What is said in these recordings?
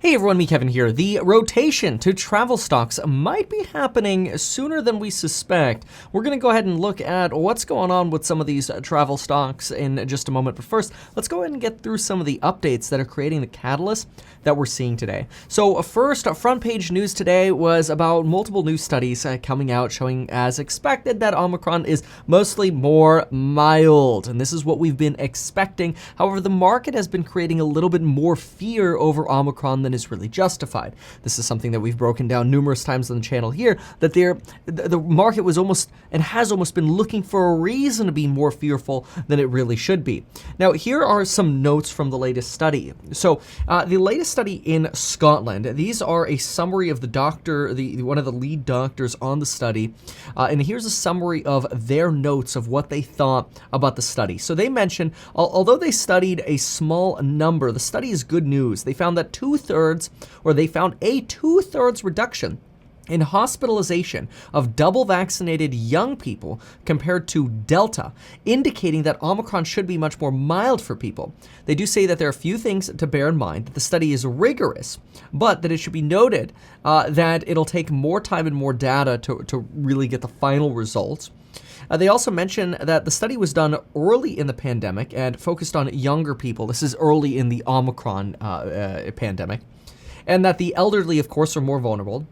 Hey everyone, me Kevin here. The rotation to travel stocks might be happening sooner than we suspect. We're going to go ahead and look at what's going on with some of these travel stocks in just a moment. But first, let's go ahead and get through some of the updates that are creating the catalyst that we're seeing today. So first, front page news today was about multiple new studies coming out showing, as expected, that Omicron is mostly more mild. And this is what we've been expecting. However, the market has been creating a little bit more fear over Omicron than is really justified. This is something that we've broken down numerous times on the channel here, that the market was almost and has almost been looking for a reason to be more fearful than it really should be. Now, here are some notes from the latest study. So the latest study in Scotland, these are a summary of the doctor, one of the lead doctors on the study, and here's a summary of their notes of what they thought about the study. So they mentioned, although they studied a small number, the study is good news. They found that they found a two-thirds reduction in hospitalization of double vaccinated young people compared to Delta, indicating that Omicron should be much more mild for people. They do say that there are a few things to bear in mind, that the study is rigorous, but that it should be noted that it'll take more time and more data to really get the final results. They also mentioned that the study was done early in the pandemic and focused on younger people. This is early in the Omicron pandemic. And that the elderly, of course, are more vulnerable.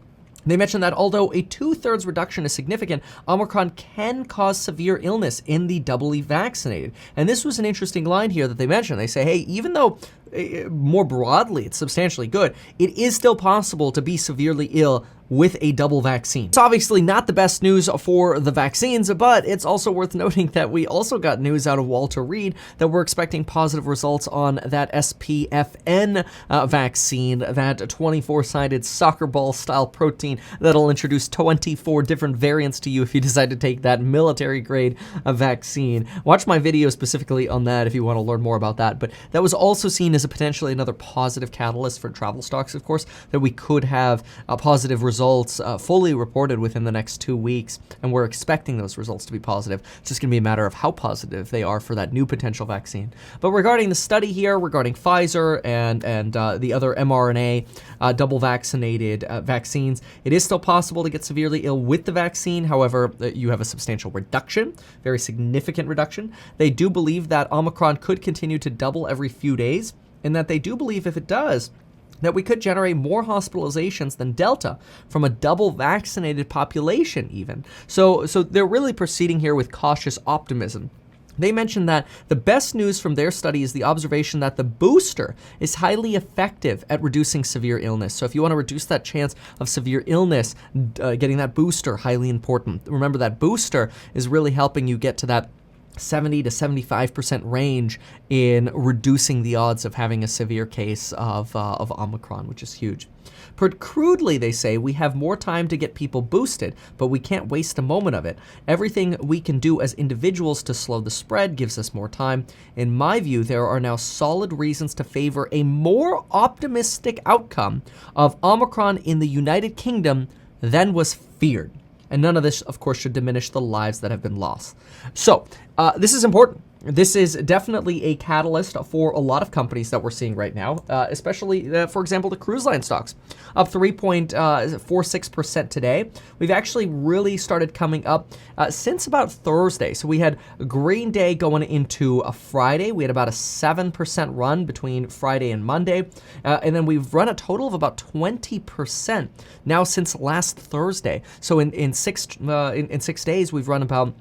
They mentioned that although a two-thirds reduction is significant, Omicron can cause severe illness in the doubly vaccinated. And this was an interesting line here that they mentioned. They say, hey, even though more broadly it's substantially good, it is still possible to be severely ill with a double vaccine. It's obviously not the best news for the vaccines, but it's also worth noting that we also got news out of Walter Reed that we're expecting positive results on that SPFN vaccine, that 24-sided soccer ball style protein that'll introduce 24 different variants to you if you decide to take that military grade vaccine. Watch my video specifically on that if you want to learn more about that. But that was also seen as a potentially another positive catalyst for travel stocks, of course, that we could have positive results fully reported within the next 2 weeks, and we're expecting those results to be positive. It's just going to be a matter of how positive they are for that new potential vaccine. But regarding the study here, regarding Pfizer and the other mRNA double vaccinated vaccines, it is still possible to get severely ill with the vaccine. However, you have a substantial reduction, very significant reduction. They do believe that Omicron could continue to double every few days, and that they do believe if it does, that we could generate more hospitalizations than Delta from a double vaccinated population even. So they're really proceeding here with cautious optimism. They mentioned that the best news from their study is the observation that the booster is highly effective at reducing severe illness. So if you want to reduce that chance of severe illness, getting that booster, highly important. Remember, that booster is really helping you get to that 70 to 75% range in reducing the odds of having a severe case of Omicron, which is huge. Put crudely, they say, we have more time to get people boosted, but we can't waste a moment of it. Everything we can do as individuals to slow the spread gives us more time. In my view, there are now solid reasons to favor a more optimistic outcome of Omicron in the United Kingdom than was feared. And none of this, of course, should diminish the lives that have been lost. So this is important. This is definitely a catalyst for a lot of companies that we're seeing right now, especially, for example, the cruise line stocks, up 3.46% today. We've actually really started coming up since about Thursday. So we had Green Day going into a Friday. We had about a 7% run between Friday and Monday. And then we've run a total of about 20% now since last Thursday. So in 6 days, we've run about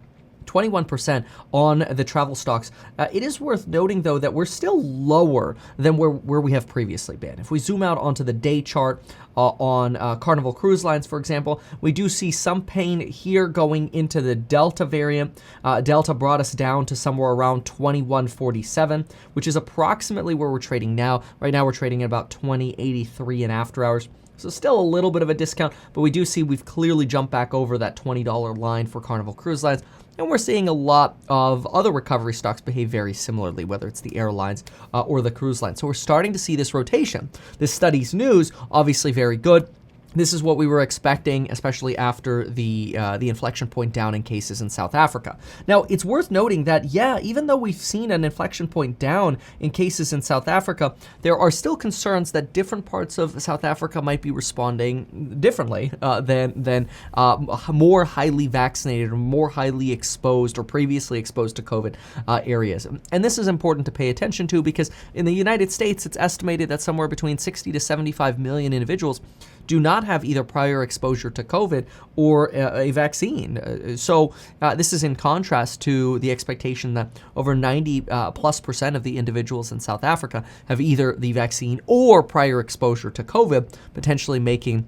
21% on the travel stocks. It is worth noting, though, that we're still lower than where we have previously been. If we zoom out onto the day chart on Carnival Cruise Lines, for example, we do see some pain here going into the Delta variant. Delta brought us down to somewhere around 21.47, which is approximately where we're trading now. Right now, we're trading at about 20.83 in after hours. So still a little bit of a discount, but we do see we've clearly jumped back over that $20 line for Carnival Cruise Lines. And we're seeing a lot of other recovery stocks behave very similarly, whether it's the airlines or the cruise lines. So we're starting to see this rotation. This study's news, obviously very good. This is what we were expecting, especially after the inflection point down in cases in South Africa. Now, it's worth noting that, yeah, even though we've seen an inflection point down in cases in South Africa, there are still concerns that different parts of South Africa might be responding differently than more highly vaccinated or more highly exposed or previously exposed to COVID areas. And this is important to pay attention to because in the United States, it's estimated that somewhere between 60 to 75 million individuals do not have either prior exposure to COVID or a vaccine. So this is in contrast to the expectation that over 90+% of the individuals in South Africa have either the vaccine or prior exposure to COVID, potentially making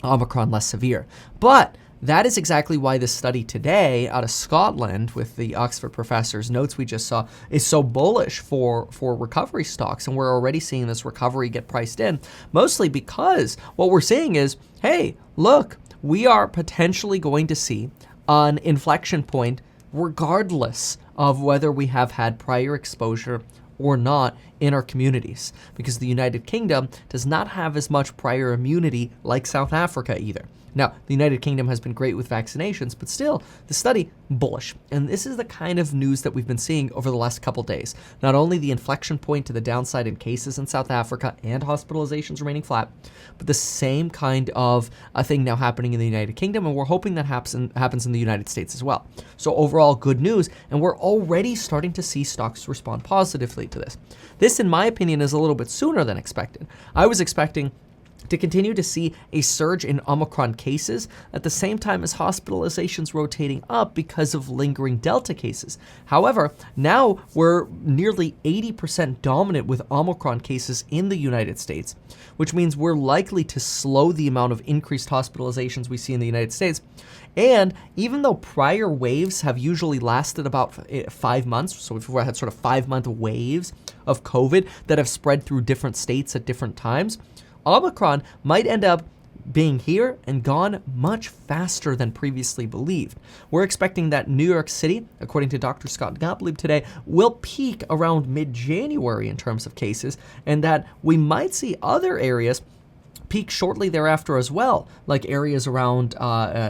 Omicron less severe. But that is exactly why this study today out of Scotland with the Oxford professor's notes we just saw is so bullish for recovery stocks. And we're already seeing this recovery get priced in, mostly because what we're seeing is, hey, look, we are potentially going to see an inflection point regardless of whether we have had prior exposure or not in our communities, because the United Kingdom does not have as much prior immunity like South Africa either. Now, the United Kingdom has been great with vaccinations, but still, the study, bullish. And this is the kind of news that we've been seeing over the last couple days. Not only the inflection point to the downside in cases in South Africa and hospitalizations remaining flat, but the same kind of a thing now happening in the United Kingdom, and we're hoping that happens in the United States as well. So overall, good news, and we're already starting to see stocks respond positively to this. This, in my opinion, is a little bit sooner than expected. I was expecting to continue to see a surge in Omicron cases at the same time as hospitalizations rotating up because of lingering Delta cases. However, now we're nearly 80% dominant with Omicron cases in the United States, which means we're likely to slow the amount of increased hospitalizations we see in the United States. And even though prior waves have usually lasted about 5 months, so we've had sort of 5-month waves of COVID that have spread through different states at different times, Omicron might end up being here and gone much faster than previously believed. We're expecting that New York City, according to Dr. Scott Gottlieb today, will peak around mid-January in terms of cases, and that we might see other areas peak shortly thereafter as well, like areas around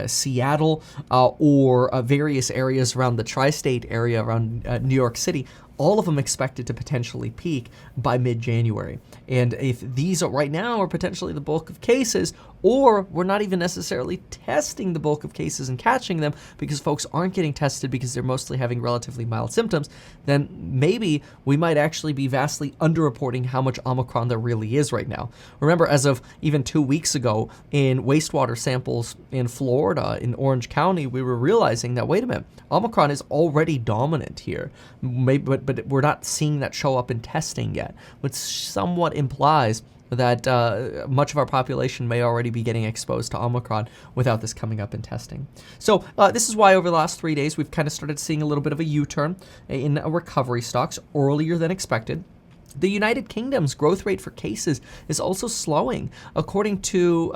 Seattle or various areas around the tri-state area around New York City. All of them expected to potentially peak by mid-January. And if these are right now are potentially the bulk of cases, or we're not even necessarily testing the bulk of cases and catching them because folks aren't getting tested because they're mostly having relatively mild symptoms, then maybe we might actually be vastly underreporting how much Omicron there really is right now. Remember, as of even 2 weeks ago, in wastewater samples in Florida, in Orange County, we were realizing that, wait a minute, Omicron is already dominant here, but we're not seeing that show up in testing yet, which somewhat implies that much of our population may already be getting exposed to Omicron without this coming up in testing. So this is why over the last 3 days, we've kind of started seeing a little bit of a U-turn in recovery stocks earlier than expected. The United Kingdom's growth rate for cases is also slowing. According to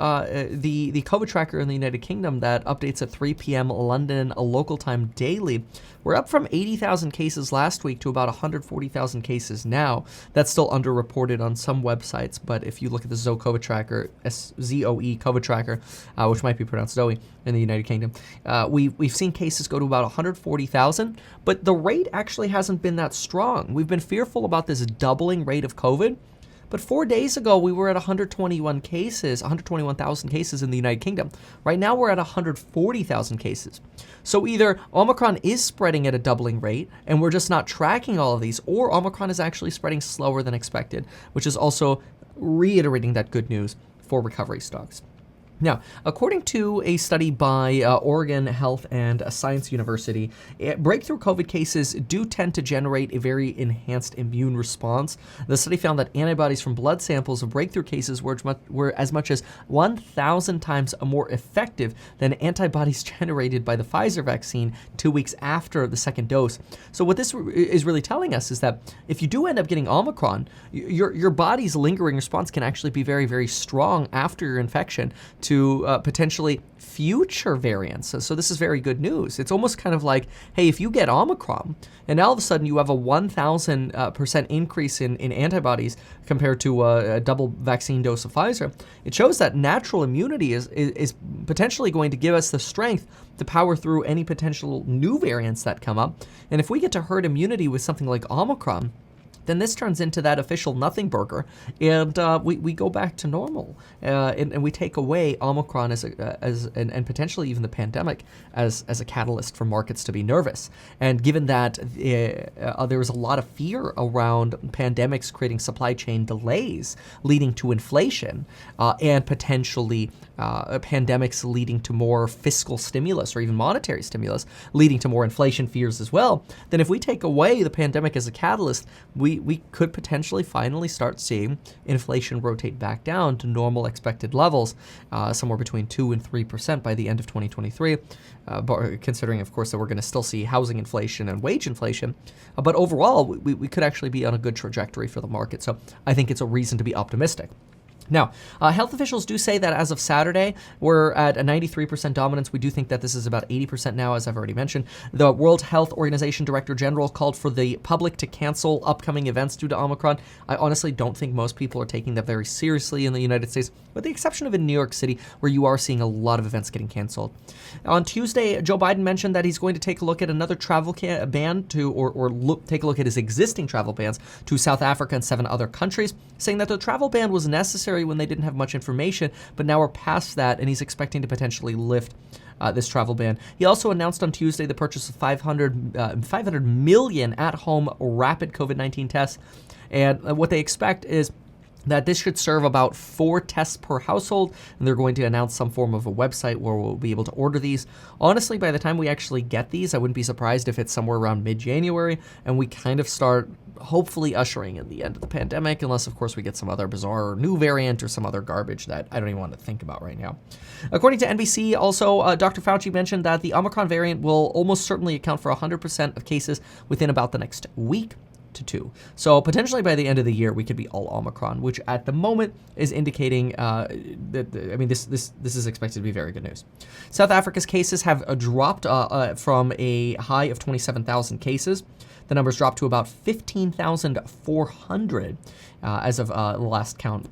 the COVID tracker in the United Kingdom that updates at 3 p.m. London local time daily, we're up from 80,000 cases last week to about 140,000 cases now. That's still underreported on some websites, but if you look at the ZOE COVID tracker, ZOE COVID tracker, which might be pronounced Zoe in the United Kingdom, we've seen cases go to about 140,000, but the rate actually hasn't been that strong. We've been fearful about this doubling rate of COVID, but 4 days ago we were at 121,000 cases in the United Kingdom. Right now we're at 140,000 cases. So either Omicron is spreading at a doubling rate and we're just not tracking all of these, or Omicron is actually spreading slower than expected, which is also reiterating that good news for recovery stocks. Now, according to a study by Oregon Health and Science University, breakthrough COVID cases do tend to generate a very enhanced immune response. The study found that antibodies from blood samples of breakthrough cases were as much as 1,000 times more effective than antibodies generated by the Pfizer vaccine 2 weeks after the second dose. So what this is really telling us is that if you do end up getting Omicron, your body's lingering response can actually be very, very strong after your infection to potentially future variants. So this is very good news. It's almost kind of like, hey, if you get Omicron and all of a sudden you have a 1,000% increase in antibodies compared to a double vaccine dose of Pfizer, it shows that natural immunity is potentially going to give us the strength to power through any potential new variants that come up. And if we get to herd immunity with something like Omicron, then this turns into that official nothing burger, and we go back to normal, and we take away Omicron and potentially even the pandemic as a catalyst for markets to be nervous. And given that there was a lot of fear around pandemics creating supply chain delays, leading to inflation, and potentially pandemics leading to more fiscal stimulus or even monetary stimulus, leading to more inflation fears as well, then if we take away the pandemic as a catalyst, we could potentially finally start seeing inflation rotate back down to normal expected levels, somewhere between 2 and 3% by the end of 2023, but considering, of course, that we're going to still see housing inflation and wage inflation. But overall, we could actually be on a good trajectory for the market. So I think it's a reason to be optimistic. Now, health officials do say that as of Saturday, we're at a 93% dominance. We do think that this is about 80% now, as I've already mentioned. The World Health Organization Director General called for the public to cancel upcoming events due to Omicron. I honestly don't think most people are taking that very seriously in the United States, with the exception of in New York City, where you are seeing a lot of events getting canceled. On Tuesday, Joe Biden mentioned that he's going to take a look at another travel ban take a look at his existing travel bans to South Africa and 7 other countries, saying that the travel ban was necessary when they didn't have much information, but now we're past that, and he's expecting to potentially lift this travel ban. He also announced on Tuesday the purchase of 500 million at-home rapid COVID-19 tests, and what they expect is that this should serve about 4 tests per household, and they're going to announce some form of a website where we'll be able to order these. Honestly, by the time we actually get these, I wouldn't be surprised if it's somewhere around mid-January, and we kind of start hopefully ushering in the end of the pandemic, unless, of course, we get some other bizarre new variant or some other garbage that I don't even want to think about right now. According to NBC, also, Dr. Fauci mentioned that the Omicron variant will almost certainly account for 100% of cases within about the next week to 2. So potentially by the end of the year, we could be all Omicron, which at the moment is indicating this is expected to be very good news. South Africa's cases have dropped from a high of 27,000 cases. The numbers dropped to about 15,400 as of the last count.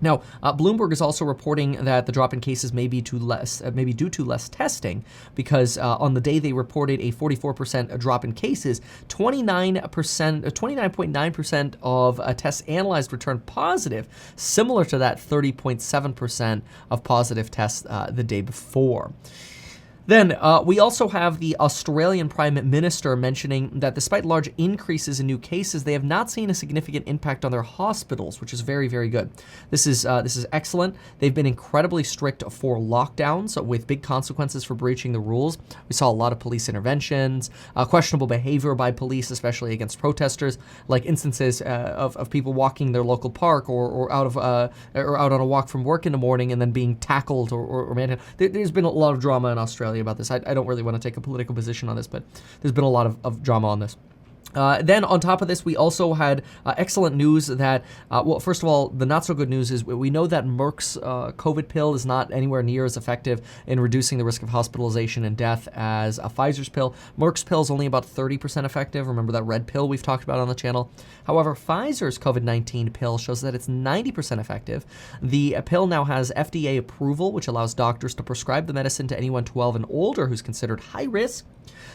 Now, Bloomberg is also reporting that the drop in cases may be due to less testing, because on the day they reported a 44% drop in cases, 29.9% of tests analyzed returned positive, similar to that 30.7% of positive tests the day before. Then we also have the Australian Prime Minister mentioning that despite large increases in new cases, they have not seen a significant impact on their hospitals, which is very, very good. This is excellent. They've been incredibly strict for lockdowns with big consequences for breaching the rules. We saw a lot of police interventions, questionable behavior by police, especially against protesters, like instances of people walking their local park or out on a walk from work in the morning and then being tackled or manhandled. There's been a lot of drama in Australia about this. I don't really want to take a political position on this, but there's been a lot of drama on this. Then on top of this, we also had excellent news that, first of all, the not so good news is we know that Merck's COVID pill is not anywhere near as effective in reducing the risk of hospitalization and death as Pfizer's pill. Merck's pill is only about 30% effective. Remember that red pill we've talked about on the channel. However, Pfizer's COVID-19 pill shows that it's 90% effective. The pill now has FDA approval, which allows doctors to prescribe the medicine to anyone 12 and older who's considered high risk.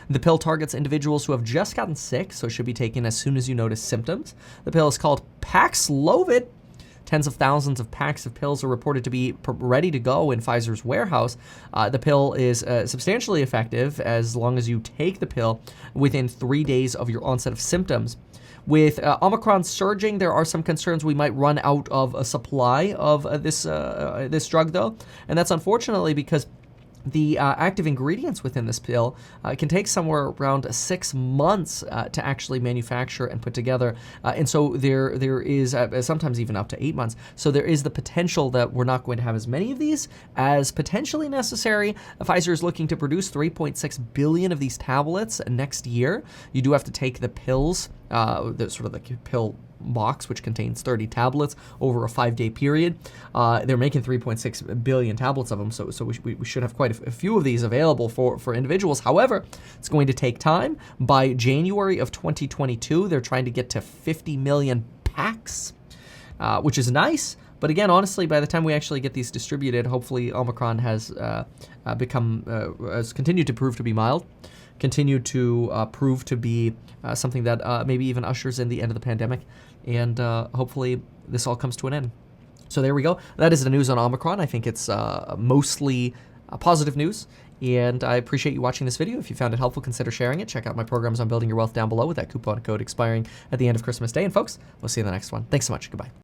The pill targets individuals who have just gotten sick, so it should be taken as soon as you notice symptoms. The pill is called Paxlovid. Tens of thousands of packs of pills are reported to be ready to go in Pfizer's warehouse. The pill is substantially effective as long as you take the pill within 3 days of your onset of symptoms. With Omicron surging, there are some concerns we might run out of a supply of this drug, though, and that's unfortunately because the active ingredients within this pill can take somewhere around 6 months to actually manufacture and put together. And so there is sometimes even up to 8 months. So there is the potential that we're not going to have as many of these as potentially necessary. Pfizer is looking to produce 3.6 billion of these tablets next year. You do have to take the pills the sort of the pill box, which contains 30 tablets over a 5-day period. They're making 3.6 billion tablets of them, so we should have quite a few of these available for individuals. However, it's going to take time. By January of 2022, they're trying to get to 50 million packs, which is nice. But again, honestly, by the time we actually get these distributed, hopefully Omicron has continued to prove to be mild, continued to prove to be something that maybe even ushers in the end of the pandemic, and hopefully this all comes to an end. So there we go. That is the news on Omicron. I think it's mostly positive news, and I appreciate you watching this video. If you found it helpful, consider sharing it. Check out my programs on building your wealth down below with that coupon code expiring at the end of Christmas Day. And folks, we'll see you in the next one. Thanks so much. Goodbye.